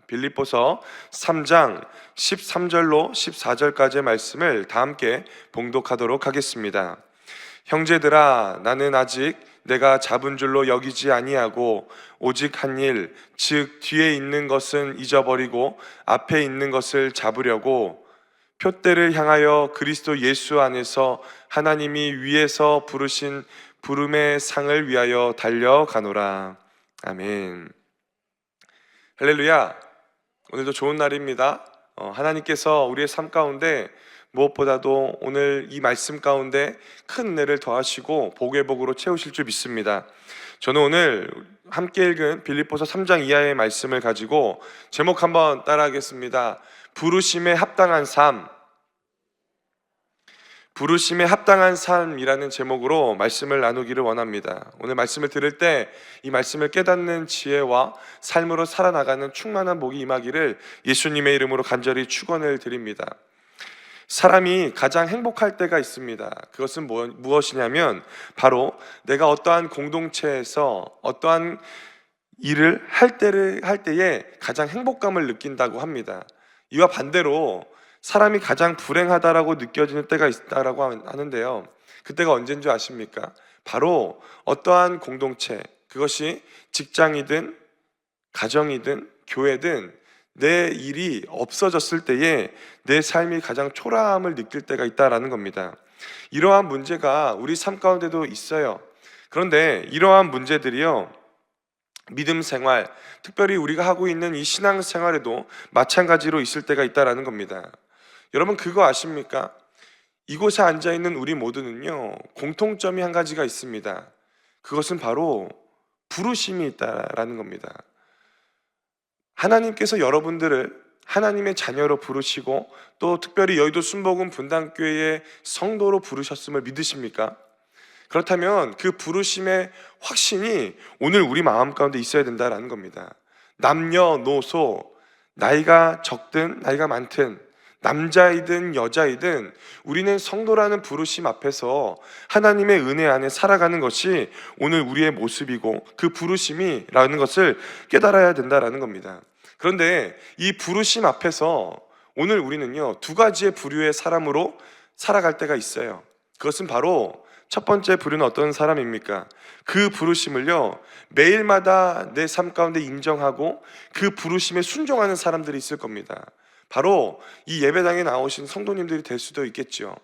빌립보서 3장 13절로 14절까지의 말씀을 다 함께 봉독하도록 하겠습니다. 형제들아, 나는 아직 내가 잡은 줄로 여기지 아니하고 오직 한 일, 즉 뒤에 있는 것은 잊어버리고 앞에 있는 것을 잡으려고 표대를 향하여 그리스도 예수 안에서 하나님이 위에서 부르신 부름의 상을 위하여 달려가노라. 아멘. 할렐루야. 오늘도 좋은 날입니다. 하나님께서 우리의 삶 가운데 무엇보다도 오늘 이 말씀 가운데 큰 은혜를 더하시고 복의 복으로 채우실 줄 믿습니다. 저는 오늘 함께 읽은 빌립보서 3장 이하의 말씀을 가지고 제목 한번 따라하겠습니다. 부르심에 합당한 삶. 부르심에 합당한 삶이라는 제목으로 말씀을 나누기를 원합니다. 오늘 말씀을 들을 때 이 말씀을 깨닫는 지혜와 삶으로 살아나가는 충만한 복이 임하기를 예수님의 이름으로 간절히 축원을 드립니다. 사람이 가장 행복할 때가 있습니다. 그것은 무엇이냐면 바로 내가 어떠한 공동체에서 어떠한 일을 할 때에 가장 행복감을 느낀다고 합니다. 이와 반대로 사람이 가장 불행하다라고 느껴지는 때가 있다라고 하는데요. 그때가 언제인 줄 아십니까? 바로 어떠한 공동체, 그것이 직장이든 가정이든 교회든 내 일이 없어졌을 때에 내 삶이 가장 초라함을 느낄 때가 있다라는 겁니다. 이러한 문제가 우리 삶 가운데도 있어요. 그런데 이러한 문제들이요, 믿음 생활, 특별히 우리가 하고 있는 이 신앙 생활에도 마찬가지로 있을 때가 있다라는 겁니다. 여러분, 그거 아십니까? 이곳에 앉아있는 우리 모두는요, 공통점이 한 가지가 있습니다. 그것은 바로 부르심이 있다라는 겁니다. 하나님께서 여러분들을 하나님의 자녀로 부르시고 또 특별히 여의도 순복음 분당교회의 성도로 부르셨음을 믿으십니까? 그렇다면 그 부르심의 확신이 오늘 우리 마음 가운데 있어야 된다라는 겁니다. 남녀노소, 나이가 적든 나이가 많든 남자이든 여자이든 우리는 성도라는 부르심 앞에서 하나님의 은혜 안에 살아가는 것이 오늘 우리의 모습이고 그 부르심이라는 것을 깨달아야 된다라는 겁니다. 그런데 이 부르심 앞에서 오늘 우리는요, 두 가지의 부류의 사람으로 살아갈 때가 있어요. 그것은 바로 첫 번째 부류는 어떤 사람입니까? 그 부르심을요, 매일마다 내 삶 가운데 인정하고 그 부르심에 순종하는 사람들이 있을 겁니다. 바로 이 예배당에 나오신 성도님들이 될 수도 있겠죠.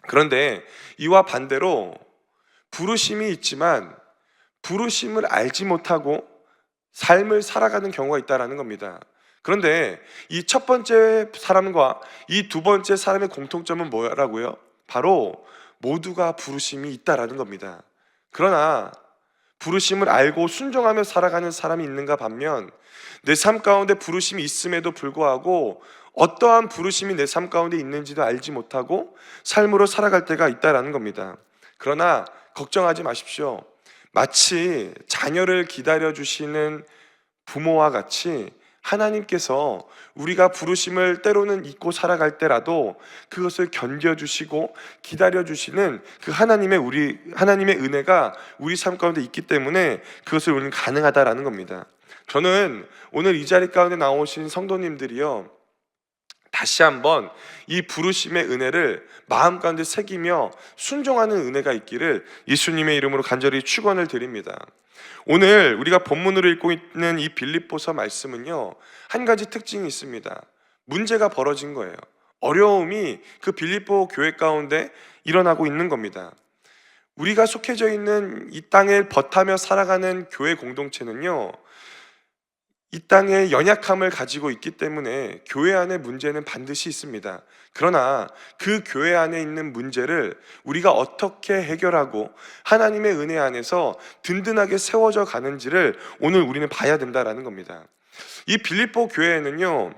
그런데 이와 반대로 부르심이 있지만 부르심을 알지 못하고 삶을 살아가는 경우가 있다는 겁니다. 그런데 이 첫 번째 사람과 이 두 번째 사람의 공통점은 뭐라고요? 바로 모두가 부르심이 있다라는 겁니다. 그러나 부르심을 알고 순종하며 살아가는 사람이 있는가 반면 내 삶 가운데 부르심이 있음에도 불구하고 어떠한 부르심이 내 삶 가운데 있는지도 알지 못하고 삶으로 살아갈 때가 있다라는 겁니다. 그러나 걱정하지 마십시오. 마치 자녀를 기다려주시는 부모와 같이 하나님께서 우리가 부르심을 때로는 잊고 살아갈 때라도 그것을 견뎌주시고 기다려주시는 그 하나님의 은혜가 우리 삶 가운데 있기 때문에 그것을 우리는 가능하다라는 겁니다. 저는 오늘 이 자리 가운데 나오신 성도님들이요, 다시 한번 이 부르심의 은혜를 마음 가운데 새기며 순종하는 은혜가 있기를 예수님의 이름으로 간절히 축원을 드립니다. 오늘 우리가 본문으로 읽고 있는 이 빌립보서 말씀은요, 한 가지 특징이 있습니다. 문제가 벌어진 거예요. 어려움이 그 빌립보 교회 가운데 일어나고 있는 겁니다. 우리가 속해져 있는 이 땅을 버타며 살아가는 교회 공동체는요, 이 땅의 연약함을 가지고 있기 때문에 교회 안에 문제는 반드시 있습니다. 그러나 그 교회 안에 있는 문제를 우리가 어떻게 해결하고 하나님의 은혜 안에서 든든하게 세워져 가는지를 오늘 우리는 봐야 된다라는 겁니다. 이 빌립보 교회에는요,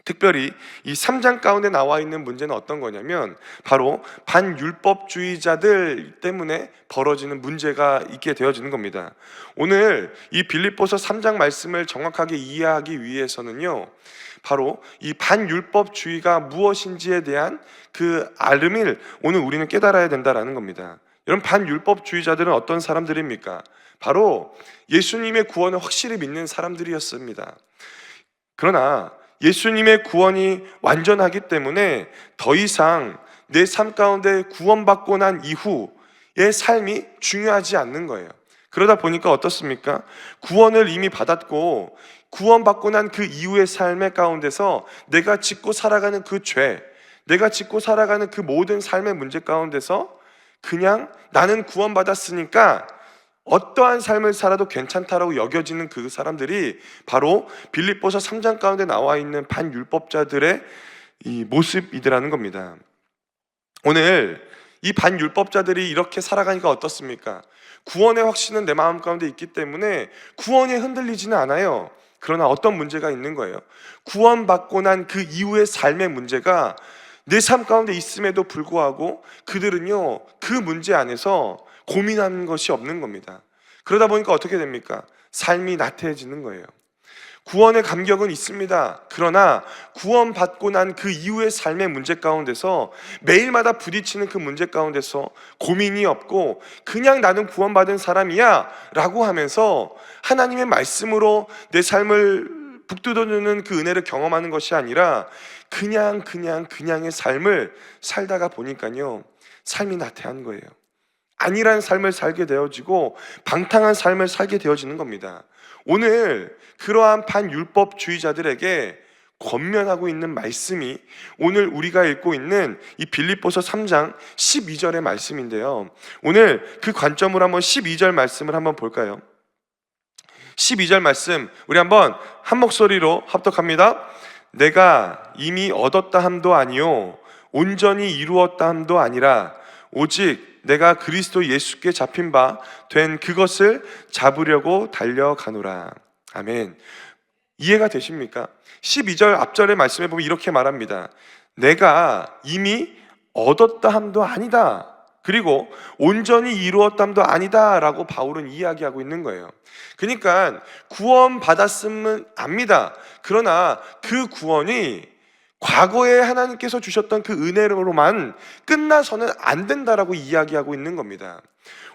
특별히 이 3장 가운데 나와 있는 문제는 어떤 거냐면 바로 반율법주의자들 때문에 벌어지는 문제가 있게 되어지는 겁니다. 오늘 이 빌립보서 3장 말씀을 정확하게 이해하기 위해서는요, 바로 이 반율법주의가 무엇인지에 대한 그 알음을 오늘 우리는 깨달아야 된다라는 겁니다. 여러분, 반율법주의자들은 어떤 사람들입니까? 바로 예수님의 구원을 확실히 믿는 사람들이었습니다. 그러나 예수님의 구원이 완전하기 때문에 더 이상 내 삶 가운데 구원받고 난 이후의 삶이 중요하지 않는 거예요. 그러다 보니까 어떻습니까? 구원을 이미 받았고 구원받고 난 그 이후의 삶의 가운데서 내가 짓고 살아가는 그 죄, 내가 짓고 살아가는 그 모든 삶의 문제 가운데서 그냥 나는 구원받았으니까 어떠한 삶을 살아도 괜찮다라고 여겨지는 그 사람들이 바로 빌립보서 3장 가운데 나와 있는 반율법자들의 이 모습이더라는 겁니다. 오늘 이 반율법자들이 이렇게 살아가니까 어떻습니까? 구원의 확신은 내 마음 가운데 있기 때문에 구원이 흔들리지는 않아요. 그러나 어떤 문제가 있는 거예요. 구원받고 난 그 이후의 삶의 문제가 내 삶 가운데 있음에도 불구하고 그들은요, 그 문제 안에서 고민하는 것이 없는 겁니다. 그러다 보니까 어떻게 됩니까? 삶이 나태해지는 거예요. 구원의 감격은 있습니다. 그러나 구원받고 난 그 이후의 삶의 문제 가운데서 매일마다 부딪히는 그 문제 가운데서 고민이 없고 그냥 나는 구원받은 사람이야 라고 하면서 하나님의 말씀으로 내 삶을 북돋워주는 그 은혜를 경험하는 것이 아니라 그냥의 삶을 살다가 보니까요, 삶이 나태한 거예요. 아니란 삶을 살게 되어지고 방탕한 삶을 살게 되어지는 겁니다. 오늘 그러한 반율법주의자들에게 권면하고 있는 말씀이 오늘 우리가 읽고 있는 이 빌립보서 3장 12절의 말씀인데요, 오늘 그 관점으로 한번 12절 말씀을 한번 볼까요? 12절 말씀 우리 한번 한 목소리로 합독합니다. 내가 이미 얻었다 함도 아니요 온전히 이루었다 함도 아니라 오직 내가 그리스도 예수께 잡힌 바 된 그것을 잡으려고 달려가노라. 아멘. 이해가 되십니까? 12절 앞절의 말씀에 보면 이렇게 말합니다. 내가 이미 얻었다 함도 아니다, 그리고 온전히 이루었다 함도 아니다 라고 바울은 이야기하고 있는 거예요. 그러니까 구원 받았음은 압니다. 그러나 그 구원이 과거에 하나님께서 주셨던 그 은혜로만 끝나서는 안 된다라고 이야기하고 있는 겁니다.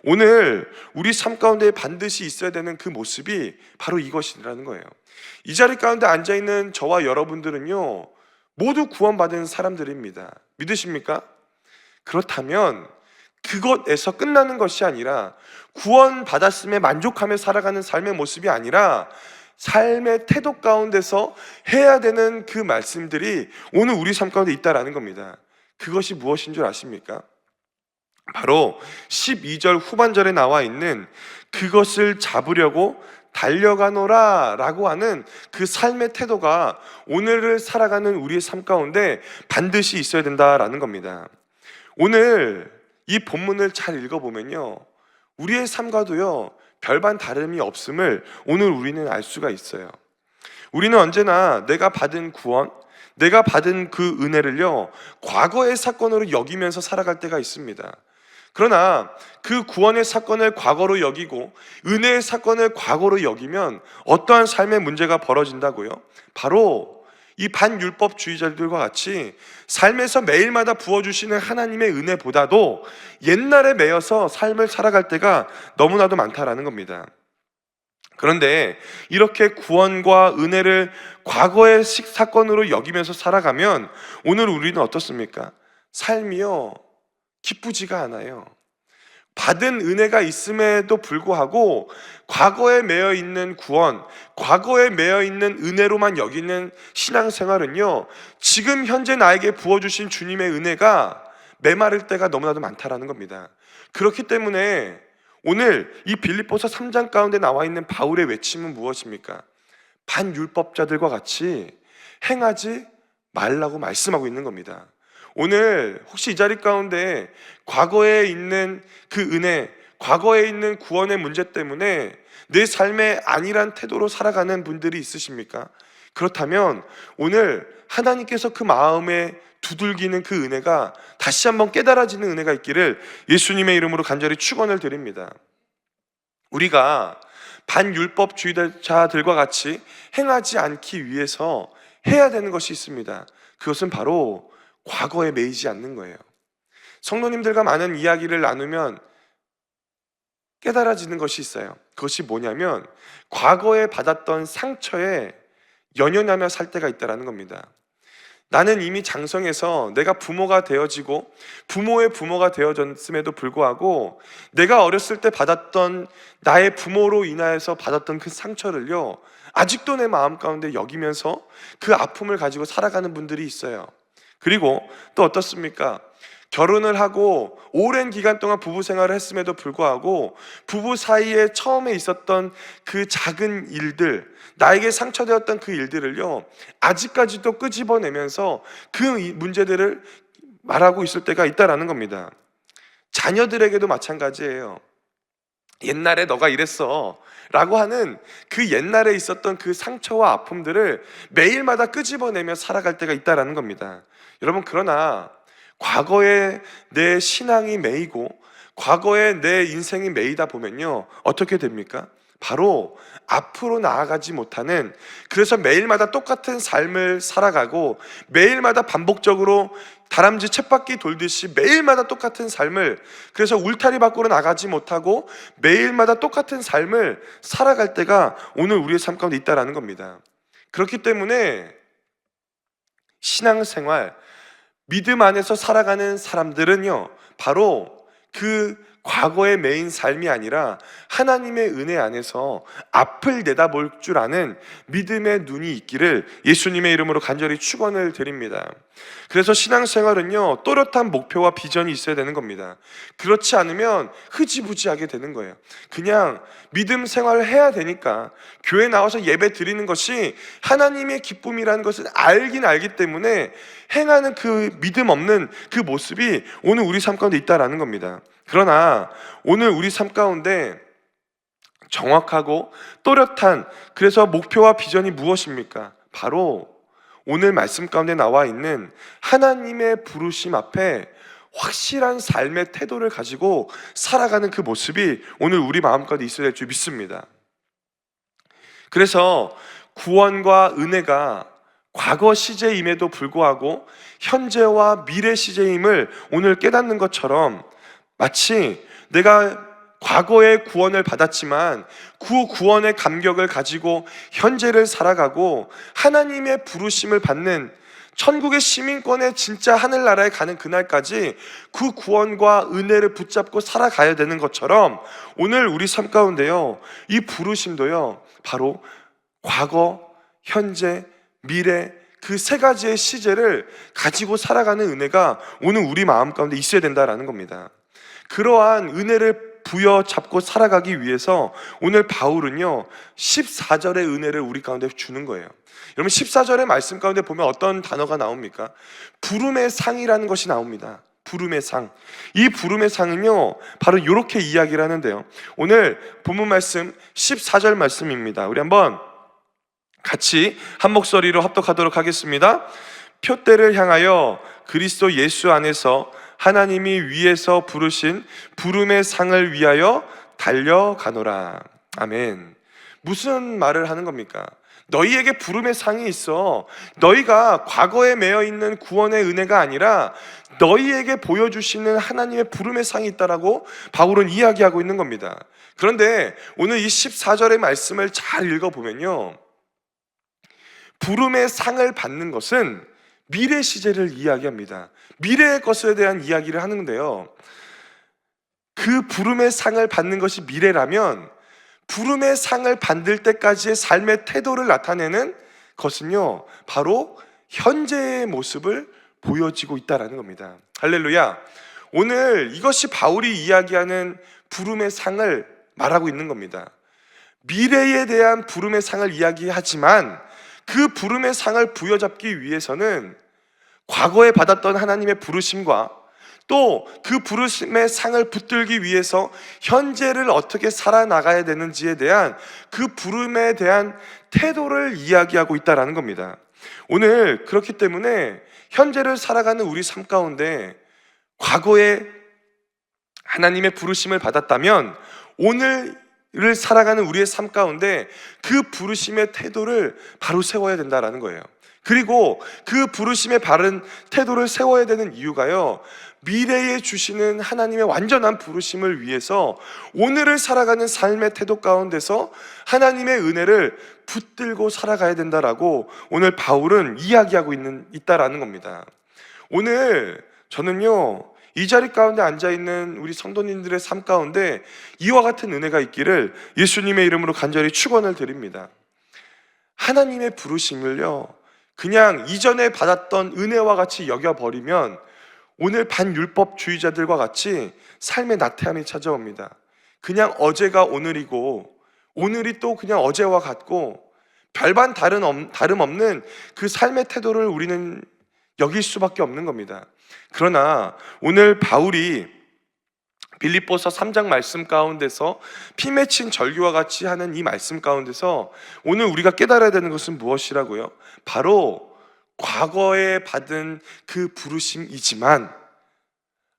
오늘 우리 삶 가운데 반드시 있어야 되는 그 모습이 바로 이것이라는 거예요. 이 자리 가운데 앉아있는 저와 여러분들은요, 모두 구원받은 사람들입니다. 믿으십니까? 그렇다면 그것에서 끝나는 것이 아니라 구원받았음에 만족하며 살아가는 삶의 모습이 아니라 삶의 태도 가운데서 해야 되는 그 말씀들이 오늘 우리 삶 가운데 있다라는 겁니다. 그것이 무엇인 줄 아십니까? 바로 12절 후반절에 나와 있는 그것을 잡으려고 달려가노라 라고 하는 그 삶의 태도가 오늘을 살아가는 우리의 삶 가운데 반드시 있어야 된다라는 겁니다. 오늘 이 본문을 잘 읽어보면요, 우리의 삶과도요 별반 다름이 없음을 오늘 우리는 알 수가 있어요. 우리는 언제나 내가 받은 구원, 내가 받은 그 은혜를요 과거의 사건으로 여기면서 살아갈 때가 있습니다. 그러나 그 구원의 사건을 과거로 여기고 은혜의 사건을 과거로 여기면 어떠한 삶의 문제가 벌어진다고요? 바로 이 반율법주의자들과 같이 삶에서 매일마다 부어주시는 하나님의 은혜보다도 옛날에 매여서 삶을 살아갈 때가 너무나도 많다라는 겁니다. 그런데 이렇게 구원과 은혜를 과거의 사건으로 여기면서 살아가면 오늘 우리는 어떻습니까? 삶이요 기쁘지가 않아요. 받은 은혜가 있음에도 불구하고 과거에 매여 있는 구원, 과거에 매여 있는 은혜로만 여기는 신앙생활은요 지금 현재 나에게 부어주신 주님의 은혜가 메마를 때가 너무나도 많다라는 겁니다. 그렇기 때문에 오늘 이 빌립보서 3장 가운데 나와 있는 바울의 외침은 무엇입니까? 반율법자들과 같이 행하지 말라고 말씀하고 있는 겁니다. 오늘 혹시 이 자리 가운데 과거에 있는 그 은혜, 과거에 있는 구원의 문제 때문에 내 삶에 아니란 태도로 살아가는 분들이 있으십니까? 그렇다면 오늘 하나님께서 그 마음에 두들기는 그 은혜가 다시 한번 깨달아지는 은혜가 있기를 예수님의 이름으로 간절히 축원을 드립니다. 우리가 반율법주의자들과 같이 행하지 않기 위해서 해야 되는 것이 있습니다. 그것은 바로 과거에 매이지 않는 거예요. 성도님들과 많은 이야기를 나누면 깨달아지는 것이 있어요. 그것이 뭐냐면 과거에 받았던 상처에 연연하며 살 때가 있다는 겁니다. 나는 이미 장성해서 내가 부모가 되어지고 부모의 부모가 되어졌음에도 불구하고 내가 어렸을 때 받았던 나의 부모로 인하여서 받았던 그 상처를요, 아직도 내 마음 가운데 여기면서 그 아픔을 가지고 살아가는 분들이 있어요. 그리고 또 어떻습니까? 결혼을 하고 오랜 기간 동안 부부 생활을 했음에도 불구하고 부부 사이에 처음에 있었던 그 작은 일들, 나에게 상처되었던 그 일들을요, 아직까지도 끄집어내면서 그 문제들을 말하고 있을 때가 있다라는 겁니다. 자녀들에게도 마찬가지예요. 옛날에 너가 이랬어 라고 하는 그 옛날에 있었던 그 상처와 아픔들을 매일마다 끄집어내며 살아갈 때가 있다라는 겁니다. 여러분, 그러나 과거에 내 신앙이 매이고 과거에 내 인생이 매이다 보면요, 어떻게 됩니까? 바로 앞으로 나아가지 못하는, 그래서 매일마다 똑같은 삶을 살아가고 매일마다 반복적으로 다람쥐 쳇바퀴 돌듯이 매일마다 똑같은 삶을, 그래서 울타리 밖으로 나가지 못하고 매일마다 똑같은 삶을 살아갈 때가 오늘 우리의 삶 가운데 있다라는 겁니다. 그렇기 때문에 신앙생활, 믿음 안에서 살아가는 사람들은요, 바로 그 과거의 매인 삶이 아니라 하나님의 은혜 안에서 앞을 내다볼 줄 아는 믿음의 눈이 있기를 예수님의 이름으로 간절히 축원을 드립니다. 그래서 신앙생활은요, 또렷한 목표와 비전이 있어야 되는 겁니다. 그렇지 않으면 흐지부지하게 되는 거예요. 그냥 믿음 생활을 해야 되니까 교회 나와서 예배 드리는 것이 하나님의 기쁨이라는 것을 알긴 알기 때문에 행하는 그 믿음 없는 그 모습이 오늘 우리 삶 가운데 있다라는 겁니다. 그러나 오늘 우리 삶 가운데 정확하고 또렷한, 그래서 목표와 비전이 무엇입니까? 바로 오늘 말씀 가운데 나와 있는 하나님의 부르심 앞에 확실한 삶의 태도를 가지고 살아가는 그 모습이 오늘 우리 마음 가운데 있어야 될 줄 믿습니다. 그래서 구원과 은혜가 과거 시제임에도 불구하고 현재와 미래 시제임을 오늘 깨닫는 것처럼, 마치 내가 과거에 구원을 받았지만 그 구원의 감격을 가지고 현재를 살아가고 하나님의 부르심을 받는 천국의 시민권에 진짜 하늘나라에 가는 그날까지 그 구원과 은혜를 붙잡고 살아가야 되는 것처럼, 오늘 우리 삶 가운데요, 이 부르심도요, 바로 과거, 현재, 미래, 그 세 가지의 시제를 가지고 살아가는 은혜가 오늘 우리 마음 가운데 있어야 된다라는 겁니다. 그러한 은혜를 부여잡고 살아가기 위해서 오늘 바울은요, 14절의 은혜를 우리 가운데 주는 거예요. 여러분, 14절의 말씀 가운데 보면 어떤 단어가 나옵니까? 부름의 상이라는 것이 나옵니다. 부름의 상. 이 부름의 상은요, 바로 이렇게 이야기를 하는데요, 오늘 본문 말씀 14절 말씀입니다. 우리 한번 같이 한 목소리로 합독하도록 하겠습니다. 표대를 향하여 그리스도 예수 안에서 하나님이 위에서 부르신 부름의 상을 위하여 달려가노라. 아멘. 무슨 말을 하는 겁니까? 너희에게 부름의 상이 있어. 너희가 과거에 매여 있는 구원의 은혜가 아니라 너희에게 보여주시는 하나님의 부름의 상이 있다라고 바울은 이야기하고 있는 겁니다. 그런데 오늘 이 14절의 말씀을 잘 읽어보면요, 부름의 상을 받는 것은 미래 시제를 이야기합니다. 미래의 것에 대한 이야기를 하는데요, 그 부름의 상을 받는 것이 미래라면 부름의 상을 받을 때까지의 삶의 태도를 나타내는 것은요, 바로 현재의 모습을 보여지고 있다는 겁니다. 할렐루야. 오늘 이것이 바울이 이야기하는 부름의 상을 말하고 있는 겁니다. 미래에 대한 부름의 상을 이야기하지만 그 부름의 상을 부여잡기 위해서는 과거에 받았던 하나님의 부르심과 또 그 부르심의 상을 붙들기 위해서 현재를 어떻게 살아나가야 되는지에 대한 그 부름에 대한 태도를 이야기하고 있다는 겁니다. 오늘 그렇기 때문에 현재를 살아가는 우리 삶 가운데 과거에 하나님의 부르심을 받았다면 오늘을 살아가는 우리의 삶 가운데 그 부르심의 태도를 바로 세워야 된다는 거예요. 그리고 그 부르심의 바른 태도를 세워야 되는 이유가요, 미래에 주시는 하나님의 완전한 부르심을 위해서 오늘을 살아가는 삶의 태도 가운데서 하나님의 은혜를 붙들고 살아가야 된다라고 오늘 바울은 이야기하고 있다라는 겁니다. 오늘 저는요, 이 자리 가운데 앉아있는 우리 성도님들의 삶 가운데 이와 같은 은혜가 있기를 예수님의 이름으로 간절히 축원을 드립니다. 하나님의 부르심을요, 그냥 이전에 받았던 은혜와 같이 여겨버리면 오늘 반율법주의자들과 같이 삶의 나태함이 찾아옵니다. 그냥 어제가 오늘이고 오늘이 또 그냥 어제와 같고 별반 다름없는 그 삶의 태도를 우리는 여길 수밖에 없는 겁니다. 그러나 오늘 바울이 빌립보서 3장 말씀 가운데서 피 맺힌 절규와 같이 하는 이 말씀 가운데서 오늘 우리가 깨달아야 되는 것은 무엇이라고요? 바로 과거에 받은 그 부르심이지만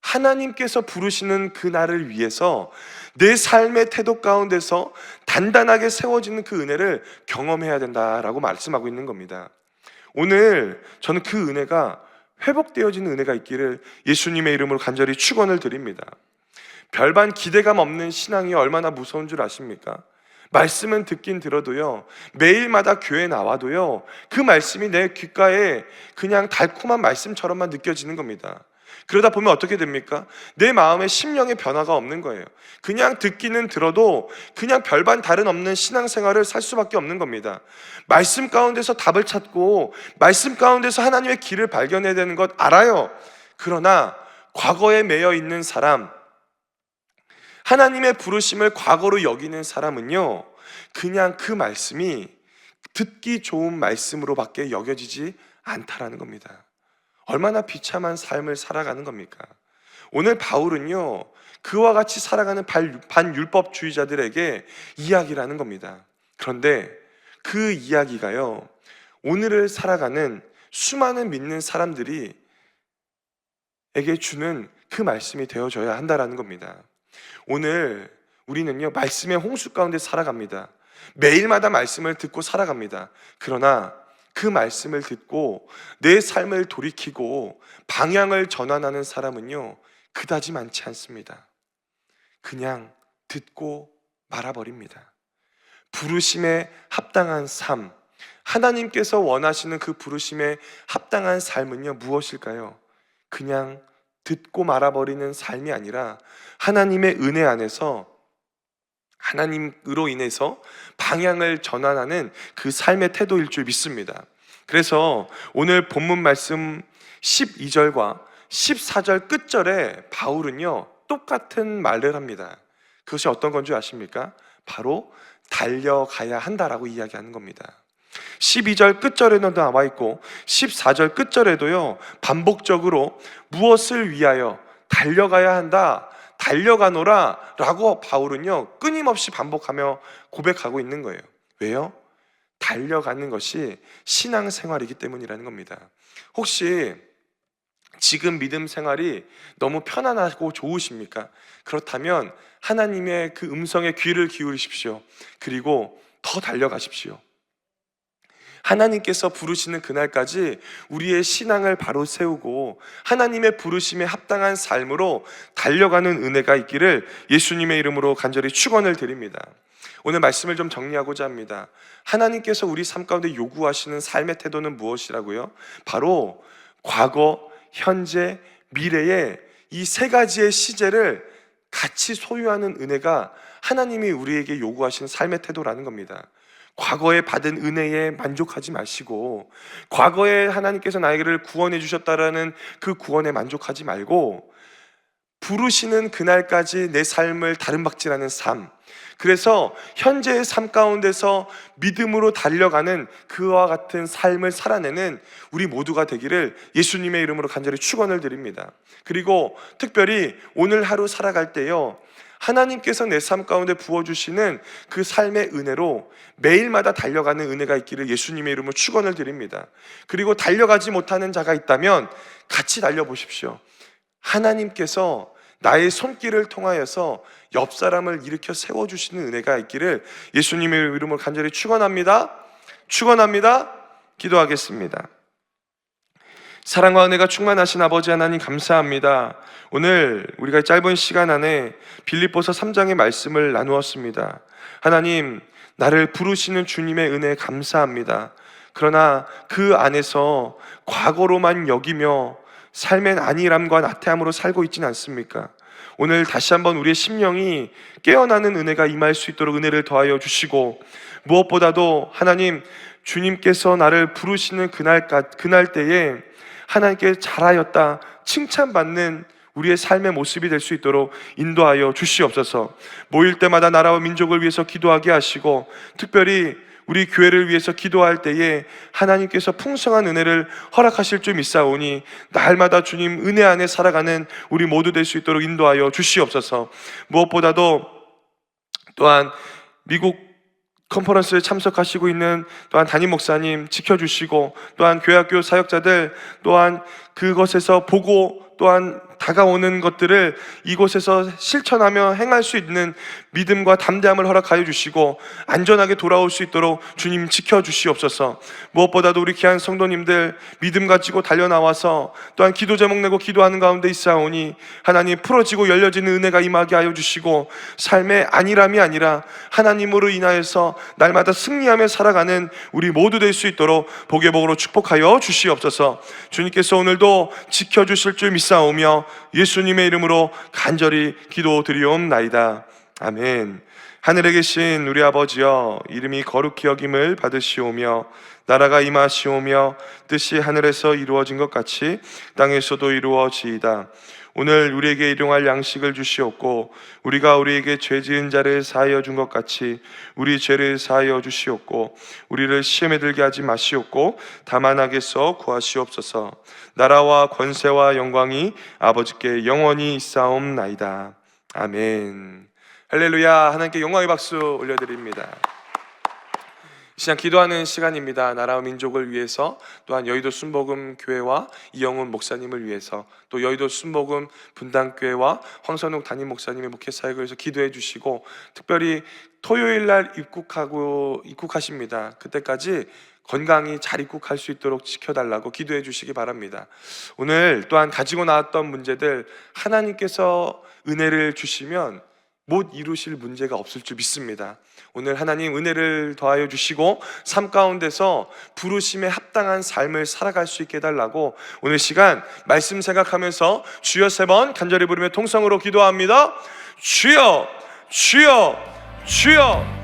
하나님께서 부르시는 그날을 위해서 내 삶의 태도 가운데서 단단하게 세워지는 그 은혜를 경험해야 된다라고 말씀하고 있는 겁니다. 오늘 저는 그 은혜가 회복되어지는 은혜가 있기를 예수님의 이름으로 간절히 축원을 드립니다. 별반 기대감 없는 신앙이 얼마나 무서운 줄 아십니까? 말씀은 듣긴 들어도요, 매일마다 교회 나와도요, 그 말씀이 내 귓가에 그냥 달콤한 말씀처럼만 느껴지는 겁니다. 그러다 보면 어떻게 됩니까? 내 마음에 심령의 변화가 없는 거예요. 그냥 듣기는 들어도 그냥 별반 다름없는 신앙생활을 살 수밖에 없는 겁니다. 말씀 가운데서 답을 찾고 말씀 가운데서 하나님의 길을 발견해야 되는 것 알아요. 그러나 과거에 매여 있는 사람, 하나님의 부르심을 과거로 여기는 사람은요, 그냥 그 말씀이 듣기 좋은 말씀으로밖에 여겨지지 않다라는 겁니다. 얼마나 비참한 삶을 살아가는 겁니까? 오늘 바울은요, 그와 같이 살아가는 반율법주의자들에게 이야기를 하는 겁니다. 그런데 그 이야기가요, 오늘을 살아가는 수많은 믿는 사람들이 에게 주는 그 말씀이 되어줘야 한다라는 겁니다. 오늘 우리는요, 말씀의 홍수 가운데 살아갑니다. 매일마다 말씀을 듣고 살아갑니다. 그러나 그 말씀을 듣고 내 삶을 돌이키고 방향을 전환하는 사람은요, 그다지 많지 않습니다. 그냥 듣고 말아버립니다. 부르심에 합당한 삶, 하나님께서 원하시는 그 부르심에 합당한 삶은요, 무엇일까요? 그냥 듣고 말아버리는 삶이 아니라 하나님의 은혜 안에서 하나님으로 인해서 방향을 전환하는 그 삶의 태도일 줄 믿습니다. 그래서 오늘 본문 말씀 12절과 14절 끝절에 바울은요, 똑같은 말을 합니다. 그것이 어떤 건 줄 아십니까? 바로 달려가야 한다라고 이야기하는 겁니다. 12절 끝절에도 나와 있고 14절 끝절에도요, 반복적으로 무엇을 위하여 달려가야 한다, 달려가노라 라고 바울은요, 끊임없이 반복하며 고백하고 있는 거예요. 왜요? 달려가는 것이 신앙생활이기 때문이라는 겁니다. 혹시 지금 믿음 생활이 너무 편안하고 좋으십니까? 그렇다면 하나님의 그 음성에 귀를 기울이십시오. 그리고 더 달려가십시오. 하나님께서 부르시는 그날까지 우리의 신앙을 바로 세우고 하나님의 부르심에 합당한 삶으로 달려가는 은혜가 있기를 예수님의 이름으로 간절히 축원을 드립니다. 오늘 말씀을 좀 정리하고자 합니다. 하나님께서 우리 삶 가운데 요구하시는 삶의 태도는 무엇이라고요? 바로 과거, 현재, 미래의 이 세 가지의 시제를 같이 소유하는 은혜가 하나님이 우리에게 요구하시는 삶의 태도라는 겁니다. 과거에 받은 은혜에 만족하지 마시고, 과거에 하나님께서 나에게를 구원해 주셨다라는 그 구원에 만족하지 말고, 부르시는 그날까지 내 삶을 다름박질하는 삶, 그래서 현재의 삶 가운데서 믿음으로 달려가는 그와 같은 삶을 살아내는 우리 모두가 되기를 예수님의 이름으로 간절히 축원을 드립니다. 그리고 특별히 오늘 하루 살아갈 때요, 하나님께서 내 삶 가운데 부어주시는 그 삶의 은혜로 매일마다 달려가는 은혜가 있기를 예수님의 이름으로 축원을 드립니다. 그리고 달려가지 못하는 자가 있다면 같이 달려보십시오. 하나님께서 나의 손길을 통하여서 옆 사람을 일으켜 세워주시는 은혜가 있기를 예수님의 이름으로 간절히 축원합니다. 축원합니다. 기도하겠습니다. 사랑과 은혜가 충만하신 아버지 하나님 감사합니다. 오늘 우리가 짧은 시간 안에 빌립보서 3장의 말씀을 나누었습니다. 하나님, 나를 부르시는 주님의 은혜에 감사합니다. 그러나 그 안에서 과거로만 여기며 삶의 안일함과 나태함으로 살고 있지는 않습니까? 오늘 다시 한번 우리의 심령이 깨어나는 은혜가 임할 수 있도록 은혜를 더하여 주시고, 무엇보다도 하나님, 주님께서 나를 부르시는 그날 때에 하나님께 잘하였다 칭찬받는 우리의 삶의 모습이 될 수 있도록 인도하여 주시옵소서. 모일 때마다 나라와 민족을 위해서 기도하게 하시고, 특별히 우리 교회를 위해서 기도할 때에 하나님께서 풍성한 은혜를 허락하실 줄 믿사오니 날마다 주님 은혜 안에 살아가는 우리 모두 될 수 있도록 인도하여 주시옵소서. 무엇보다도 또한 미국 컨퍼런스에 참석하시고 있는 또한 담임 목사님 지켜주시고, 또한 교회학교 사역자들 또한 그것에서 보고 또한 다가오는 것들을 이곳에서 실천하며 행할 수 있는 믿음과 담대함을 허락하여 주시고 안전하게 돌아올 수 있도록 주님 지켜주시옵소서. 무엇보다도 우리 귀한 성도님들 믿음 가지고 달려나와서 또한 기도 제목 내고 기도하는 가운데 있사오니 하나님, 풀어지고 열려지는 은혜가 임하게 하여 주시고 삶의 안일함이 아니라 하나님으로 인하여서 날마다 승리하며 살아가는 우리 모두 될 수 있도록 복의 복으로 축복하여 주시옵소서. 주님께서 오늘도 지켜주실 줄 믿사오며 예수님의 이름으로 간절히 기도드리옵나이다. 아멘. 하늘에 계신 우리 아버지여, 이름이 거룩히 여김을 받으시오며 나라가 임하시오며 뜻이 하늘에서 이루어진 것 같이 땅에서도 이루어지이다. 오늘 우리에게 일용할 양식을 주시옵고 우리가 우리에게 죄 지은 자를 사하여 준 것 같이 우리 죄를 사하여 주시옵고 우리를 시험에 들게 하지 마시옵고 다만 악에서 구하시옵소서. 나라와 권세와 영광이 아버지께 영원히 있사옵나이다. 아멘. 할렐루야. 하나님께 영광의 박수 올려드립니다. 이 시간 기도하는 시간입니다. 나라와 민족을 위해서, 또한 여의도 순복음 교회와 이영훈 목사님을 위해서, 또 여의도 순복음 분당교회와 황선욱 담임 목사님의 목회 사역을 위해서 기도해 주시고, 특별히 토요일 날 입국하십니다. 그때까지 건강히 잘 입국할 수 있도록 지켜달라고 기도해 주시기 바랍니다. 오늘 또한 가지고 나왔던 문제들 하나님께서 은혜를 주시면 못 이루실 문제가 없을 줄 믿습니다. 오늘 하나님 은혜를 더하여 주시고 삶 가운데서 부르심에 합당한 삶을 살아갈 수 있게 해달라고 오늘 시간 말씀 생각하면서 주여 3번 간절히 부르며 통성으로 기도합니다. 주여, 주여, 주여.